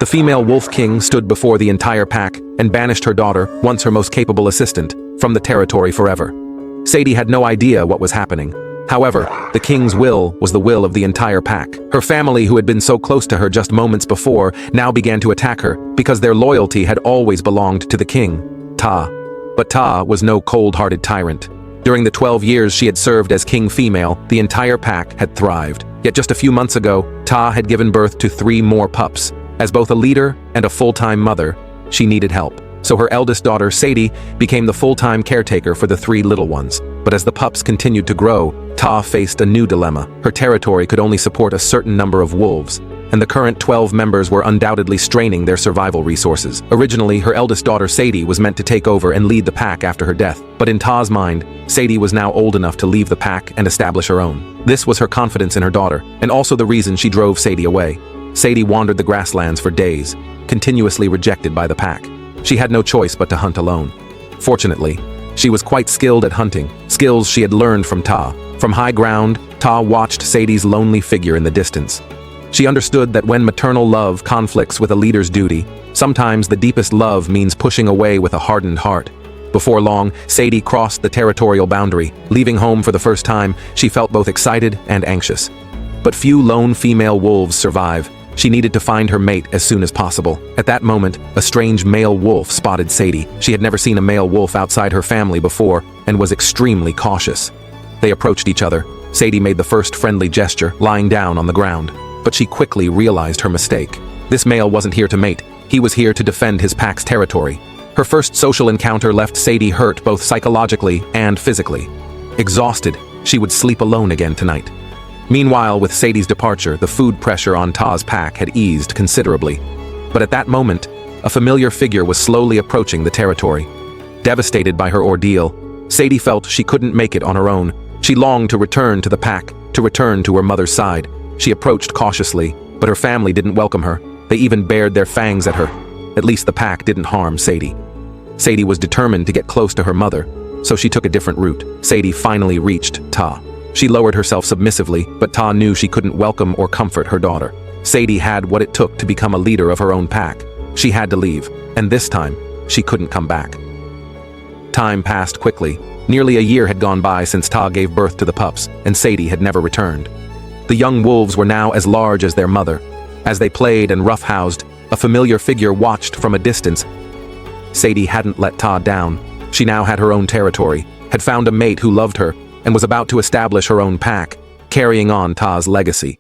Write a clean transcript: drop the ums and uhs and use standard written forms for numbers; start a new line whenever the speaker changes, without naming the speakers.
The female Wolf King stood before the entire pack and banished her daughter, once her most capable assistant, from the territory forever. Sadie had no idea what was happening. However, the king's will was the will of the entire pack. Her family, who had been so close to her just moments before, now began to attack her because their loyalty had always belonged to the king, Ta. But Ta was no cold-hearted tyrant. During the 12 years she had served as king female, the entire pack had thrived. Yet just a few months ago, Ta had given birth to 3 more pups. As both a leader and a full-time mother, she needed help. So her eldest daughter, Sadie, became the full-time caretaker for the 3 little ones. But as the pups continued to grow, Ta faced a new dilemma. Her territory could only support a certain number of wolves, and the current 12 members were undoubtedly straining their survival resources. Originally, her eldest daughter, Sadie, was meant to take over and lead the pack after her death. But in Ta's mind, Sadie was now old enough to leave the pack and establish her own. This was her confidence in her daughter, and also the reason she drove Sadie away. Sadie wandered the grasslands for days, continuously rejected by the pack. She had no choice but to hunt alone. Fortunately, she was quite skilled at hunting, skills she had learned from Ta. From high ground, Ta watched Sadie's lonely figure in the distance. She understood that when maternal love conflicts with a leader's duty, sometimes the deepest love means pushing away with a hardened heart. Before long, Sadie crossed the territorial boundary. Leaving home for the first time, she felt both excited and anxious. But few lone female wolves survive. She needed to find her mate as soon as possible. At that moment, a strange male wolf spotted Sadie. She had never seen a male wolf outside her family before and was extremely cautious. They approached each other. Sadie made the first friendly gesture, lying down on the ground. But she quickly realized her mistake. This male wasn't here to mate. He was here to defend his pack's territory. Her first social encounter left Sadie hurt both psychologically and physically. Exhausted, she would sleep alone again tonight. Meanwhile, with Sadie's departure, the food pressure on Ta's pack had eased considerably. But at that moment, a familiar figure was slowly approaching the territory. Devastated by her ordeal, Sadie felt she couldn't make it on her own. She longed to return to the pack, to return to her mother's side. She approached cautiously, but her family didn't welcome her. They even bared their fangs at her. At least the pack didn't harm Sadie. Sadie was determined to get close to her mother, so she took a different route. Sadie finally reached Ta. She lowered herself submissively, but Ta knew she couldn't welcome or comfort her daughter. Sadie had what it took to become a leader of her own pack. She had to leave, and this time, she couldn't come back. Time passed quickly. Nearly a year had gone by since Ta gave birth to the pups, and Sadie had never returned. The young wolves were now as large as their mother. As they played and roughhoused, a familiar figure watched from a distance. Sadie hadn't let Ta down. She now had her own territory, had found a mate who loved her, and was about to establish her own pack, carrying on Ta's legacy.